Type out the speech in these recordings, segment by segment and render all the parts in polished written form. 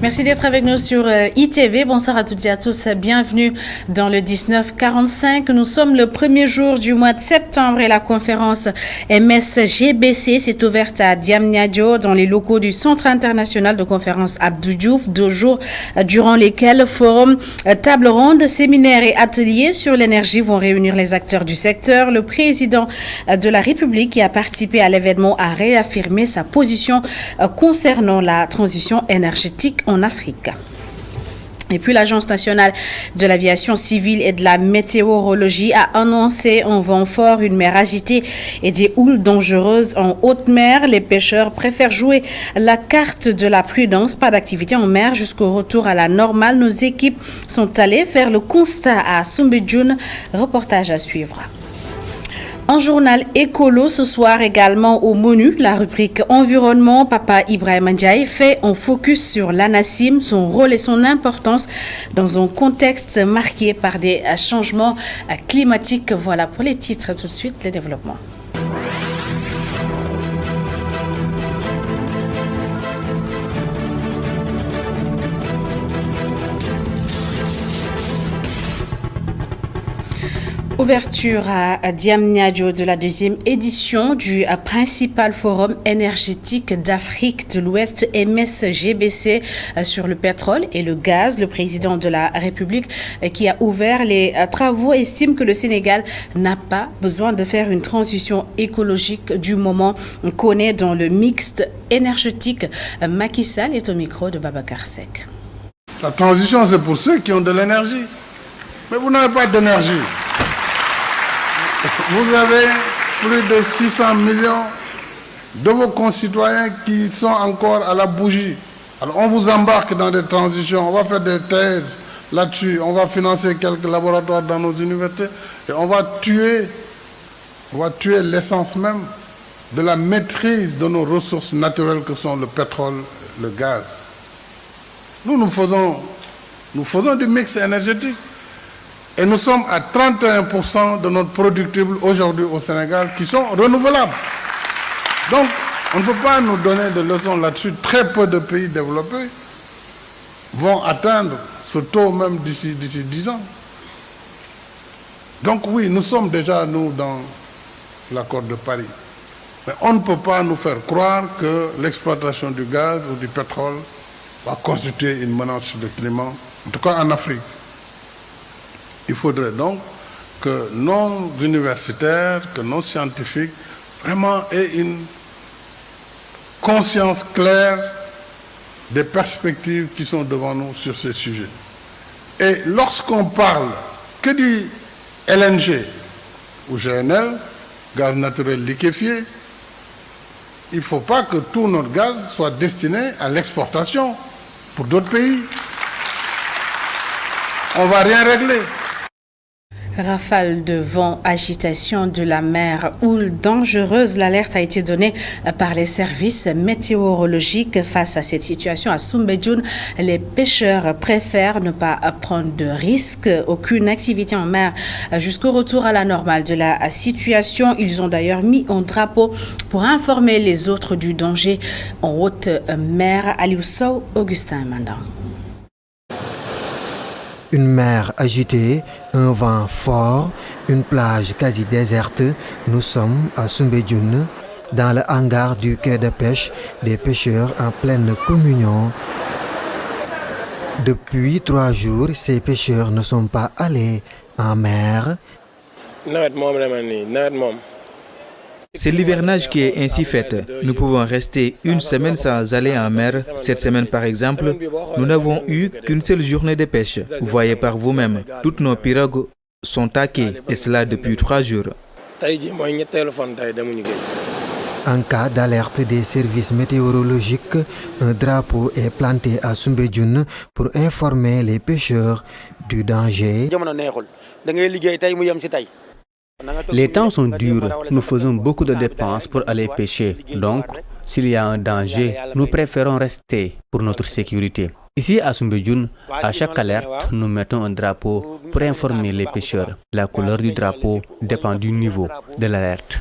Merci d'être avec nous sur ITV. Bonsoir à toutes et à tous. Bienvenue dans le 1945. Nous sommes le premier jour du mois de septembre et la conférence MSGBC s'est ouverte à Diamniadio dans les locaux du Centre international de conférence Abdou Diouf. 2 jours durant lesquels forums, tables rondes, séminaires et ateliers sur l'énergie vont réunir les acteurs du secteur. Le président de la République qui a participé à l'événement a réaffirmé sa position concernant la transition énergétique en Afrique. Et puis l'Agence nationale de l'aviation civile et de la météorologie a annoncé un vent fort, une mer agitée et des houles dangereuses en haute mer. Les pêcheurs préfèrent jouer la carte de la prudence, pas d'activité en mer jusqu'au retour à la normale. Nos équipes sont allées faire le constat à Soumbédioune. Reportage à suivre. Un journal écolo ce soir également au menu, la rubrique environnement. Papa Ibrahim Ndiaye fait un focus sur l'ANACIM, son rôle et son importance dans un contexte marqué par des changements climatiques. Voilà pour les titres, tout de suite les développements. Ouverture à Diamniadio de la 2e édition du principal forum énergétique d'Afrique de l'Ouest MSGBC sur le pétrole et le gaz. Le président de la République qui a ouvert les travaux estime que le Sénégal n'a pas besoin de faire une transition écologique du moment qu'on est dans le mixte énergétique. Macky Sall est au micro de Babacar Seck. La transition, c'est pour ceux qui ont de l'énergie. Mais vous n'avez pas d'énergie. Vous avez plus de 600 millions de vos concitoyens qui sont encore à la bougie. Alors on vous embarque dans des transitions, on va faire des thèses là-dessus, on va financer quelques laboratoires dans nos universités et on va tuer l'essence même de la maîtrise de nos ressources naturelles que sont le pétrole, le gaz. Nous faisons du mix énergétique. Et nous sommes à 31% de notre productible aujourd'hui au Sénégal qui sont renouvelables. Donc, on ne peut pas nous donner de leçons là-dessus. Très peu de pays développés vont atteindre ce taux même d'ici 10 ans. Donc oui, nous sommes déjà, nous, dans l'accord de Paris. Mais on ne peut pas nous faire croire que l'exploitation du gaz ou du pétrole va constituer une menace sur le climat, en tout cas en Afrique. Il faudrait donc que nos universitaires, que nos scientifiques, vraiment aient une conscience claire des perspectives qui sont devant nous sur ces sujets. Et lorsqu'on parle que du LNG ou GNL, gaz naturel liquéfié, il ne faut pas que tout notre gaz soit destiné à l'exportation pour d'autres pays. On ne va rien régler. Rafale de vent, agitation de la mer, houle dangereuse. L'alerte a été donnée par les services météorologiques. Face à cette situation à Soumbédioune, les pêcheurs préfèrent ne pas prendre de risques. Aucune activité en mer jusqu'au retour à la normale de la situation. Ils ont d'ailleurs mis un drapeau pour informer les autres du danger en haute mer. Aliou Sow, Augustin Mandan. Une mer agitée, un vent fort, une plage quasi déserte. Nous sommes à Soumbédioune, dans le hangar du quai de pêche des pêcheurs en pleine communion. Depuis 3 jours, ces pêcheurs ne sont pas allés en mer. C'est l'hivernage qui est ainsi fait. Nous pouvons rester 1 semaine sans aller en mer. Cette semaine, par exemple, nous n'avons eu qu'une seule journée de pêche. Vous voyez par vous-même, toutes nos pirogues sont taquées, et cela depuis 3 jours. En cas d'alerte des services météorologiques, un drapeau est planté à Soumbédioune pour informer les pêcheurs du danger. Les temps sont durs, nous faisons beaucoup de dépenses pour aller pêcher. Donc, s'il y a un danger, nous préférons rester pour notre sécurité. Ici à Soumbédioune, à chaque alerte, nous mettons un drapeau pour informer les pêcheurs. La couleur du drapeau dépend du niveau de l'alerte.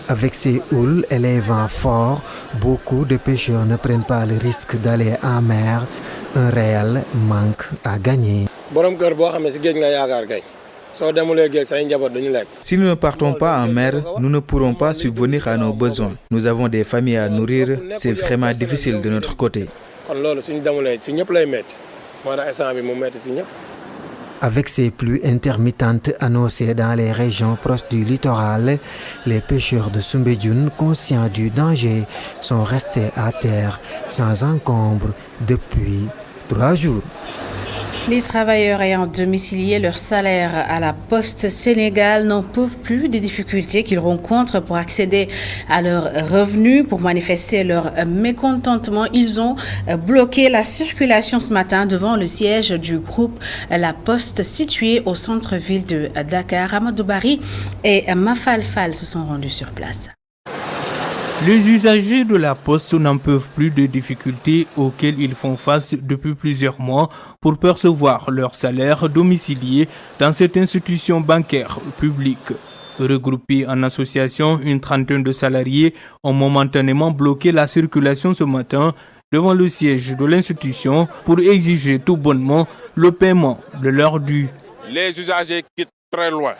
Avec ces houles et les vents forts, beaucoup de pêcheurs ne prennent pas le risque d'aller en mer. Un réel manque à gagner. Si nous ne partons pas en mer, nous ne pourrons pas subvenir à nos besoins. Nous avons des familles à nourrir, c'est vraiment difficile de notre côté. Avec ces pluies intermittentes annoncées dans les régions proches du littoral, les pêcheurs de Soumbédioune, conscients du danger, sont restés à terre sans encombre depuis 3 jours. Les travailleurs ayant domicilié leur salaire à la Poste Sénégal n'en peuvent plus des difficultés qu'ils rencontrent pour accéder à leurs revenus. Pour manifester leur mécontentement, ils ont bloqué la circulation ce matin devant le siège du groupe La Poste situé au centre-ville de Dakar. Amadou Bari et Mafal Fall se sont rendus sur place. Les usagers de la Poste n'en peuvent plus des difficultés auxquelles ils font face depuis plusieurs mois pour percevoir leur salaire domicilié dans cette institution bancaire publique. Regroupés en association, une trentaine de salariés ont momentanément bloqué la circulation ce matin devant le siège de l'institution pour exiger tout bonnement le paiement de leur dû. Les usagers quittent très loin.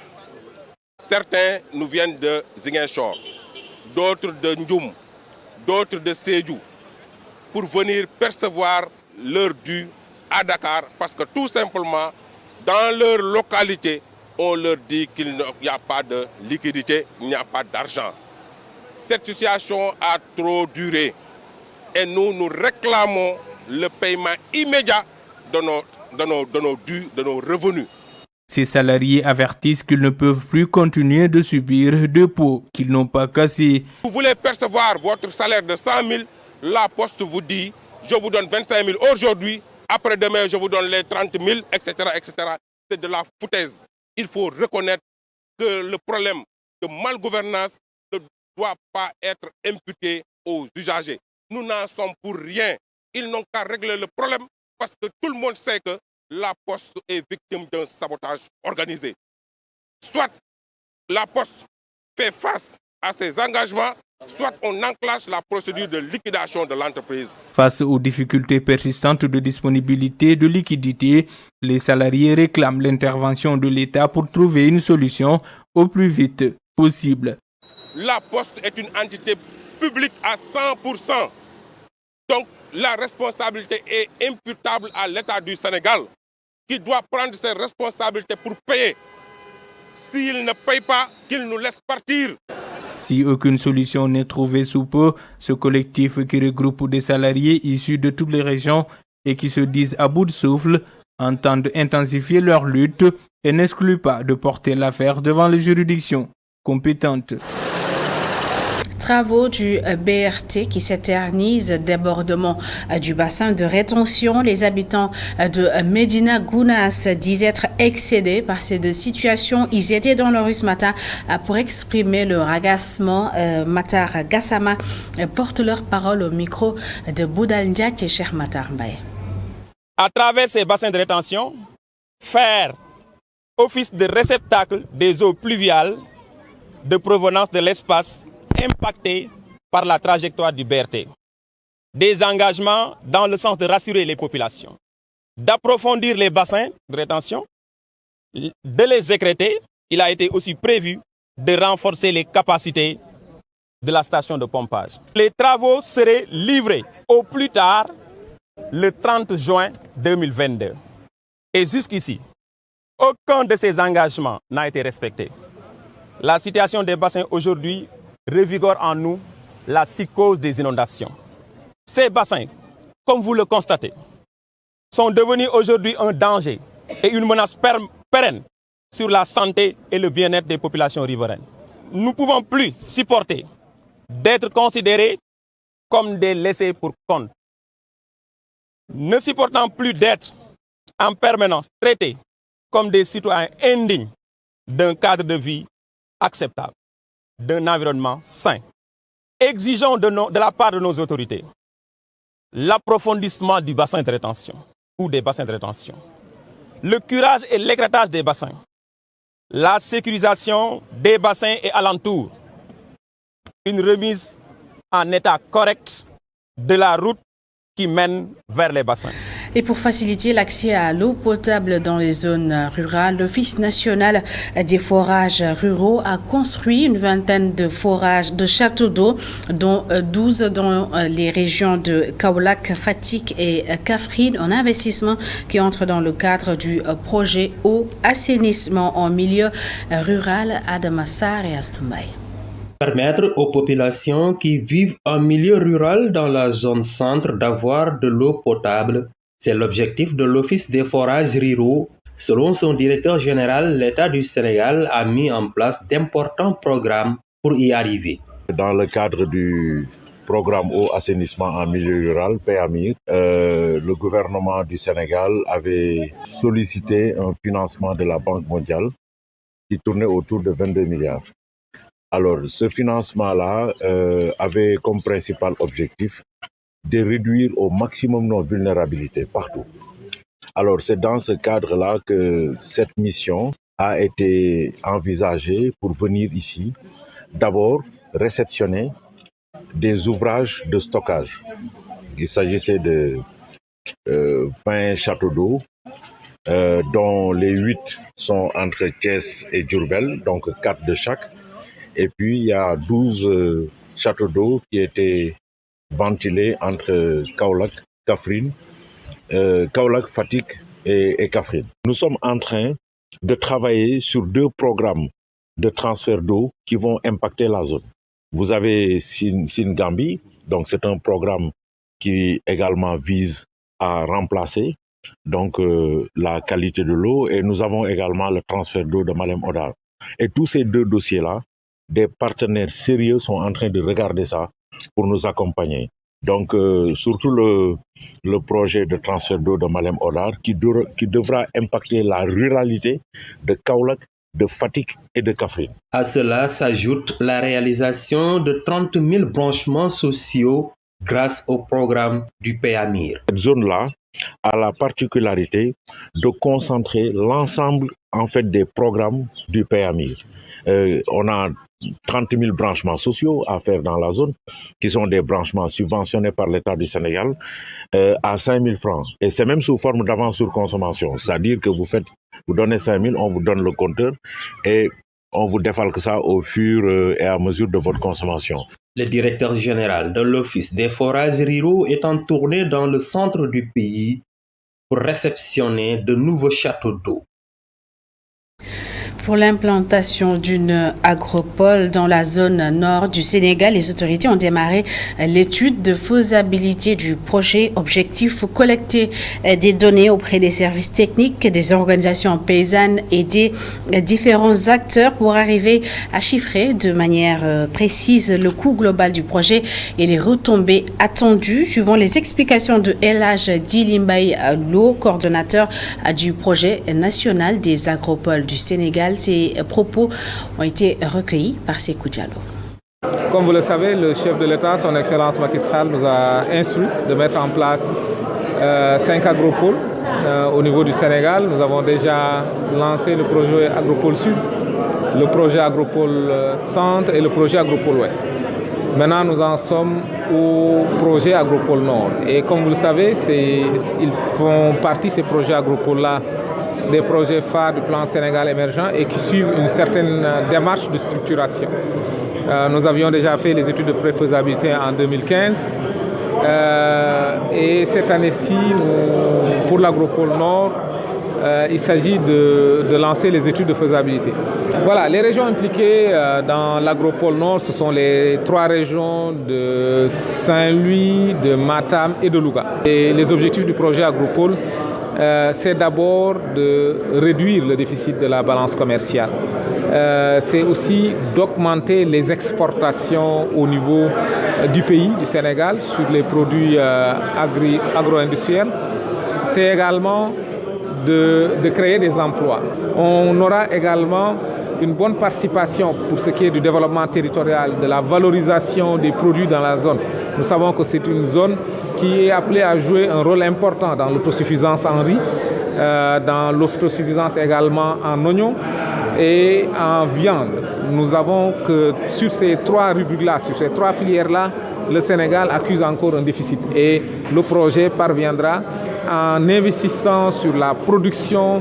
Certains nous viennent de Ziguinchor, d'autres de Ndioum, d'autres de Sédhiou, pour venir percevoir leur dû à Dakar, parce que tout simplement, dans leur localité, on leur dit qu'il n'y a pas de liquidité, il n'y a pas d'argent. Cette situation a trop duré et nous réclamons le paiement immédiat de nos dus, de nos revenus. Ces salariés avertissent qu'ils ne peuvent plus continuer de subir des pots qu'ils n'ont pas cassés. Vous voulez percevoir votre salaire de 100 000, la Poste vous dit je vous donne 25 000 aujourd'hui, après-demain je vous donne les 30 000, etc. etc. C'est de la foutaise. Il faut reconnaître que le problème de malgouvernance ne doit pas être imputé aux usagers. Nous n'en sommes pour rien. Ils n'ont qu'à régler le problème parce que tout le monde sait que la Poste est victime d'un sabotage organisé. Soit la Poste fait face à ses engagements, soit on enclenche la procédure de liquidation de l'entreprise. Face aux difficultés persistantes de disponibilité de liquidités, les salariés réclament l'intervention de l'État pour trouver une solution au plus vite possible. La Poste est une entité publique à 100%. Donc la responsabilité est imputable à l'État du Sénégal, qui doit prendre ses responsabilités pour payer. S'il ne paye pas, qu'il nous laisse partir. Si aucune solution n'est trouvée sous peu, ce collectif qui regroupe des salariés issus de toutes les régions et qui se disent à bout de souffle entendent intensifier leur lutte et n'excluent pas de porter l'affaire devant les juridictions compétentes. Travaux du BRT qui s'éternisent, débordement du bassin de rétention. Les habitants de Medina Gounass disent être excédés par ces deux situations. Ils étaient dans la rue ce matin pour exprimer leur agacement. Matar Gassama porte leur parole au micro de Boudal Ndiaye et Cheikh Matar Mbaye. À travers ces bassins de rétention, faire office de réceptacle des eaux pluviales de provenance de l'espace impactés par la trajectoire du BRT. Des engagements dans le sens de rassurer les populations, d'approfondir les bassins de rétention, de les écrêter. Il a été aussi prévu de renforcer les capacités de la station de pompage. Les travaux seraient livrés au plus tard le 30 juin 2022. Et jusqu'ici, aucun de ces engagements n'a été respecté. La situation des bassins aujourd'hui revigore en nous la psychose des inondations. Ces bassins, comme vous le constatez, sont devenus aujourd'hui un danger et une menace pérenne sur la santé et le bien-être des populations riveraines. Nous ne pouvons plus supporter d'être considérés comme des laissés pour compte. Ne supportant plus d'être en permanence traités comme des citoyens indignes d'un cadre de vie acceptable, d'un environnement sain. Exigeons de la part de nos autorités l'approfondissement du bassin de rétention, ou des bassins de rétention. Le curage et l'écrêtage des bassins. La sécurisation des bassins et alentours. Une remise en état correct de la route qui mène vers les bassins. Et pour faciliter l'accès à l'eau potable dans les zones rurales, l'Office national des forages ruraux a construit une vingtaine de forages de châteaux d'eau, dont 12 dans les régions de Kaolack, Fatick et Kaffrine, en investissement qui entre dans le cadre du projet eau assainissement en milieu rural Adamassar et Astumbaye. Permettre aux populations qui vivent en milieu rural dans la zone centre d'avoir de l'eau potable. C'est l'objectif de l'Office des forages ruraux. Selon son directeur général, l'État du Sénégal a mis en place d'importants programmes pour y arriver. Dans le cadre du programme eau assainissement en milieu rural, PAMIR, le gouvernement du Sénégal avait sollicité un financement de la Banque mondiale qui tournait autour de 22 milliards. Alors, ce financement-là avait comme principal objectif de réduire au maximum nos vulnérabilités partout. Alors, c'est dans ce cadre-là que cette mission a été envisagée pour venir ici, d'abord réceptionner des ouvrages de stockage. Il s'agissait de 20 châteaux d'eau, dont les 8 sont entre Thiès et Diourbel, donc 4 de chaque. Et puis, il y a 12 châteaux d'eau qui étaient ventilés entre Kaolack, Kaffrine, Kaolack, Fatick et Kaffrine. Nous sommes en train de travailler sur 2 programmes de transfert d'eau qui vont impacter la zone. Vous avez Singambi, donc c'est un programme qui également vise à remplacer donc la qualité de l'eau, et nous avons également le transfert d'eau de Malem Hodar. Et tous ces 2 dossiers-là, des partenaires sérieux sont en train de regarder ça pour nous accompagner. Donc, surtout le projet de transfert d'eau de Malem Hodar qui devra impacter la ruralité de Kaolack, de Fatick et de Kaffrine. À cela s'ajoute la réalisation de 30 000 branchements sociaux grâce au programme du PAMIR. Cette zone-là a la particularité de concentrer l'ensemble des programmes du PAMIR. On a 30 000 branchements sociaux à faire dans la zone, qui sont des branchements subventionnés par l'État du Sénégal à 5 000 francs. Et c'est même sous forme d'avance sur consommation. C'est-à-dire que vous donnez 5 000, on vous donne le compteur et on vous défalque ça au fur et à mesure de votre consommation. Le directeur général de l'Office des forages ruraux est en tournée dans le centre du pays pour réceptionner de nouveaux châteaux d'eau. Pour l'implantation d'une agropole dans la zone nord du Sénégal, les autorités ont démarré l'étude de faisabilité du projet. Objectif, collecter des données auprès des services techniques, des organisations paysannes et des différents acteurs pour arriver à chiffrer de manière précise le coût global du projet et les retombées attendues, suivant les explications de El Hadj Djilimbaye Lo, coordonnateur du projet national des agropoles du Sénégal. Ces propos ont été recueillis par Sékou Diallo. Comme vous le savez, le chef de l'État, son Excellence Macky Sall, nous a instruit de mettre en place 5 agropoles au niveau du Sénégal. Nous avons déjà lancé le projet Agropole Sud, le projet Agropole Centre et le projet Agropole Ouest. Maintenant, nous en sommes au projet Agropole Nord. Et comme vous le savez, ils font partie, ces projets agropoles-là, des projets phares du plan Sénégal émergent et qui suivent une certaine démarche de structuration. Nous avions déjà fait les études de préfaisabilité en 2015 et cette année-ci, pour l'Agropole Nord, il s'agit de lancer les études de faisabilité. Voilà, les régions impliquées dans l'Agropole Nord, ce sont les 3 régions de Saint-Louis, de Matam et de Louga. Et les objectifs du projet Agropole, c'est d'abord de réduire le déficit de la balance commerciale. C'est aussi d'augmenter les exportations au niveau du pays, du Sénégal, sur les produits agro-industriels. C'est également de créer des emplois. On aura également une bonne participation pour ce qui est du développement territorial, de la valorisation des produits dans la zone, Nous savons que c'est une zone qui est appelée à jouer un rôle important dans l'autosuffisance en riz, dans l'autosuffisance également en oignons et en viande. Nous avons que sur ces trois rubriques-là, sur ces trois filières-là, le Sénégal accuse encore un déficit. Et le projet parviendra en investissant sur la production,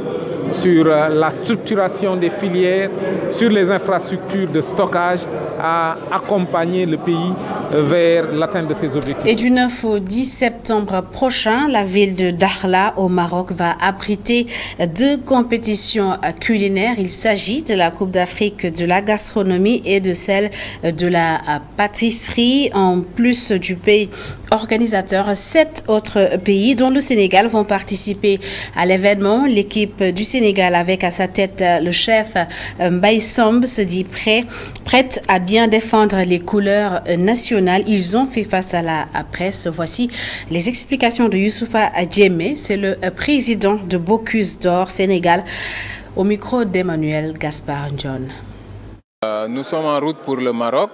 sur la structuration des filières, sur les infrastructures de stockage, à accompagner le pays vers l'atteinte de ses objectifs. Et du 9 au 10 septembre prochain, la ville de Dakhla au Maroc va abriter 2 compétitions culinaires. Il s'agit de la Coupe d'Afrique de la gastronomie et de celle de la pâtisserie. En plus du pays organisateur, 7 autres pays, dont le Sénégal, vont participer à l'événement. L'équipe du Sénégal, avec à sa tête le chef Mbaye Samb, se dit prête à bien défendre les couleurs nationales. Ils ont fait face à la presse. Voici les explications de Youssoufa Djemé, c'est le président de Bocuse d'Or Sénégal, au micro d'Emmanuel Gaspard John. Nous sommes en route pour le Maroc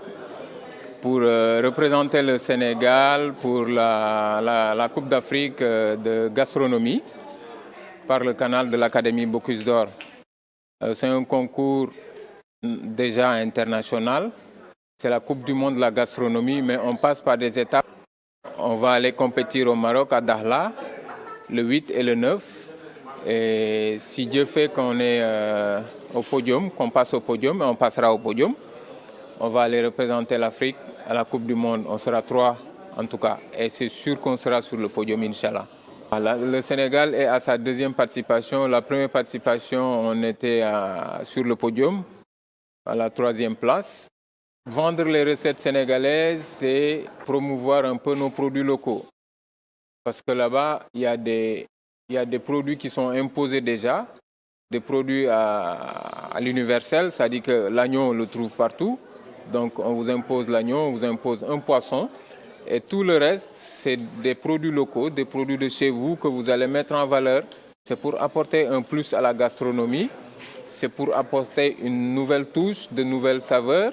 pour représenter le Sénégal pour la Coupe d'Afrique de gastronomie par le canal de l'Académie Bocuse d'Or. C'est un concours déjà international. C'est la Coupe du monde de la gastronomie, mais on passe par des étapes. On va aller compétir au Maroc, à Dakhla, le 8 et le 9. Et si Dieu fait qu'on est au podium, qu'on passe au podium, on passera au podium. On va aller représenter l'Afrique à la Coupe du monde. On sera 3 en tout cas. Et c'est sûr qu'on sera sur le podium, Inch'Allah. Le Sénégal est à sa 2e participation. La première participation, on était sur le podium, à la 3e place. Vendre les recettes sénégalaises, c'est promouvoir un peu nos produits locaux. Parce que là-bas, il y a des produits qui sont imposés déjà, des produits à l'universel, c'est-à-dire que l'agneau, on le trouve partout. Donc on vous impose l'agneau, on vous impose un poisson. Et tout le reste, c'est des produits locaux, des produits de chez vous que vous allez mettre en valeur. C'est pour apporter un plus à la gastronomie. C'est pour apporter une nouvelle touche, de nouvelles saveurs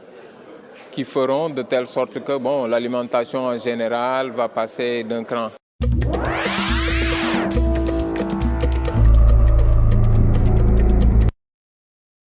qui feront de telle sorte que l'alimentation en général va passer d'un cran.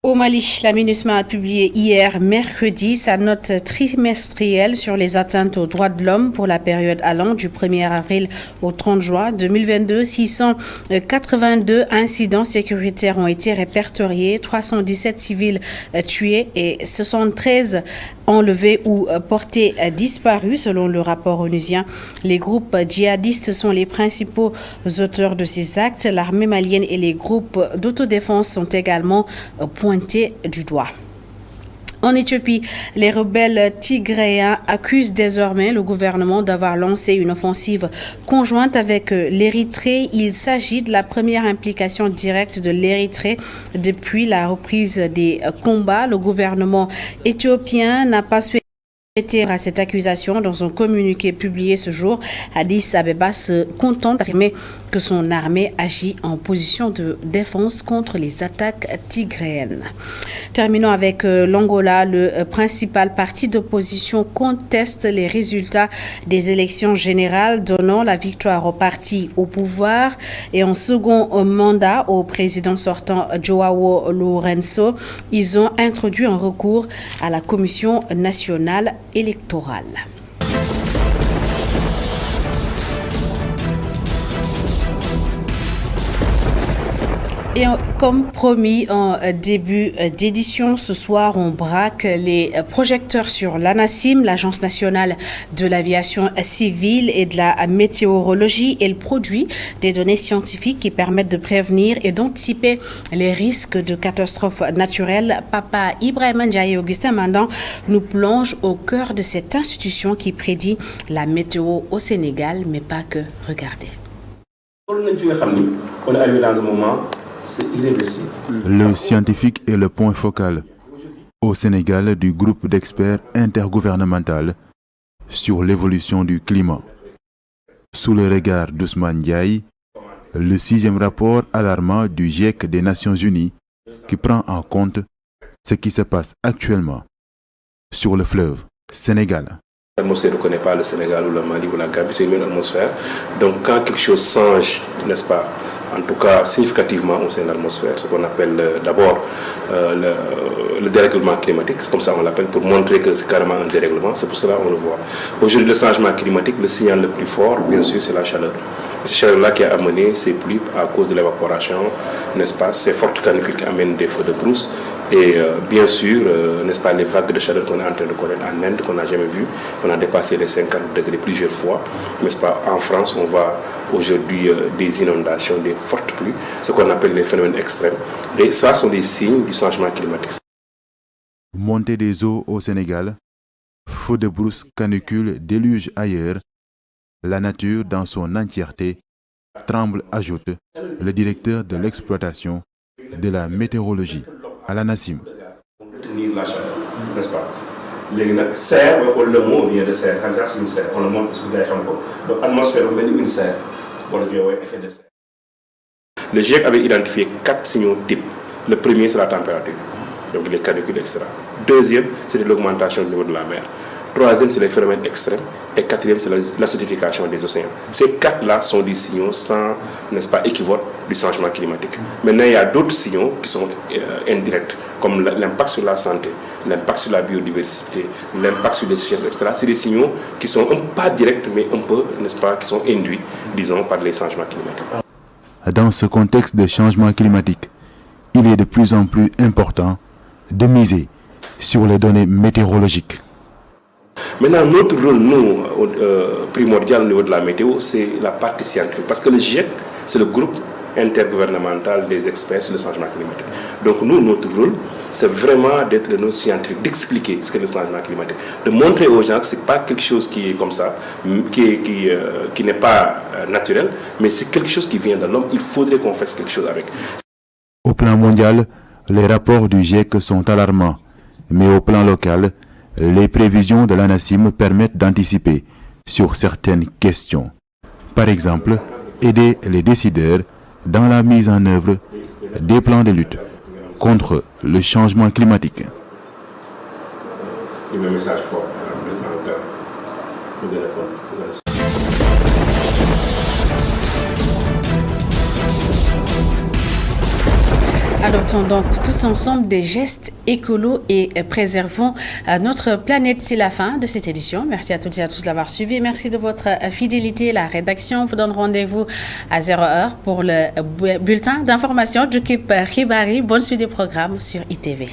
Au Mali, la MINUSMA a publié hier, mercredi, sa note trimestrielle sur les atteintes aux droits de l'homme pour la période allant du 1er avril au 30 juin 2022. 682 incidents sécuritaires ont été répertoriés, 317 civils tués et 73 enlevés ou portés disparus, selon le rapport onusien. Les groupes djihadistes sont les principaux auteurs de ces actes. L'armée malienne et les groupes d'autodéfense sont également pointés du doigt. En Éthiopie, les rebelles tigréens accusent désormais le gouvernement d'avoir lancé une offensive conjointe avec l'Érythrée. Il s'agit de la première implication directe de l'Érythrée depuis la reprise des combats. Le gouvernement éthiopien n'a pas souhaité à cette accusation. Dans un communiqué publié ce jour, Addis Abeba se contente d'affirmer que son armée agit en position de défense contre les attaques tigréennes. Terminons avec l'Angola. Le principal parti d'opposition conteste les résultats des élections générales, donnant la victoire au parti au pouvoir et en second mandat au président sortant Joao Lourenço. Ils ont introduit un recours à la Commission nationale électorale. Et comme promis en début d'édition, ce soir, on braque les projecteurs sur l'ANACIM, l'Agence nationale de l'aviation civile et de la météorologie. Elle produit des données scientifiques qui permettent de prévenir et d'anticiper les risques de catastrophes naturelles. Papa Ibrahima Ndiaye et Augustin Mandan nous plongent au cœur de cette institution qui prédit la météo au Sénégal, mais pas que. Regardez. On est arrivé dans un moment. C'est irréversible. Le scientifique est le point focal au Sénégal du groupe d'experts intergouvernemental sur l'évolution du climat. Sous le regard d'Ousmane Ndiaye, le 6e rapport alarmant du GIEC des Nations Unies qui prend en compte ce qui se passe actuellement sur le fleuve Sénégal. L'atmosphère ne connaît pas le Sénégal ou le Mali ou la Gambie, c'est une même atmosphère. Donc quand quelque chose change, n'est-ce pas, en tout cas significativement au sein de l'atmosphère, ce qu'on appelle d'abord le dérèglement climatique, c'est comme ça on l'appelle, pour montrer que c'est carrément un dérèglement, c'est pour cela qu'on le voit. Aujourd'hui, le changement climatique, le signal le plus fort, bien sûr, c'est la chaleur. C'est cette chaleur-là qui a amené ces pluies à cause de l'évaporation, n'est-ce pas, ces fortes canicules qui amènent des feux de brousse. Et bien sûr, n'est-ce pas, les vagues de chaleur qu'on est en train de connaître en Inde, qu'on n'a jamais vu, on a dépassé les 50 degrés plusieurs fois, n'est-ce pas. En France, on voit aujourd'hui des inondations, des fortes pluies, ce qu'on appelle les phénomènes extrêmes. Et ça sont des signes du changement climatique. Montée des eaux au Sénégal, feux de brousse, canicule, déluge ailleurs, la nature dans son entièreté tremble, ajoute le directeur de l'exploitation de la météorologie à la NACIM. Retenir la chaleur, n'est-ce pas? Serre, le mot vient de serre, c'est une serre, on le montre parce que vous avez donc l'atmosphère est une serre, effet de serre. Le GIEC avait identifié 4 signaux types. Le premier, c'est la température, donc les canicules, etc. Deuxième, c'est l'augmentation du niveau de la mer. Troisième, c'est les phénomènes extrêmes. Et quatrième, c'est l'acidification des océans. Ces 4-là sont des signaux sans, n'est-ce pas, équivoque du changement climatique. Maintenant, il y a d'autres signaux qui sont indirects, comme l'impact sur la santé, l'impact sur la biodiversité, l'impact sur les sécheresses, etc. C'est des signaux qui sont pas directs, mais un peu, n'est-ce pas, qui sont induits, disons, par les changements climatiques. Dans ce contexte de changement climatique, il est de plus en plus important de miser sur les données météorologiques. Maintenant, notre rôle, nous, primordial au niveau de la météo, c'est la partie scientifique. Parce que le GIEC, c'est le groupe intergouvernemental des experts sur le changement climatique. Donc nous, notre rôle, c'est vraiment d'être nos scientifiques, d'expliquer ce qu'est le changement climatique, de montrer aux gens que ce n'est pas quelque chose qui est comme ça, qui n'est pas naturel, mais c'est quelque chose qui vient de l'homme. Il faudrait qu'on fasse quelque chose avec. Au plan mondial, les rapports du GIEC sont alarmants, mais au plan local, les prévisions de la NACIM permettent d'anticiper sur certaines questions. Par exemple, aider les décideurs dans la mise en œuvre des plans de lutte contre le changement climatique. Il y a un message fort. Adoptons donc tous ensemble des gestes écolos et préservons notre planète. C'est la fin de cette édition. Merci à toutes et à tous de l'avoir suivi. Merci de votre fidélité. La rédaction vous donne rendez-vous à 0h pour le bulletin d'information du Kip Ribari. Bonne suite des programmes sur ITV.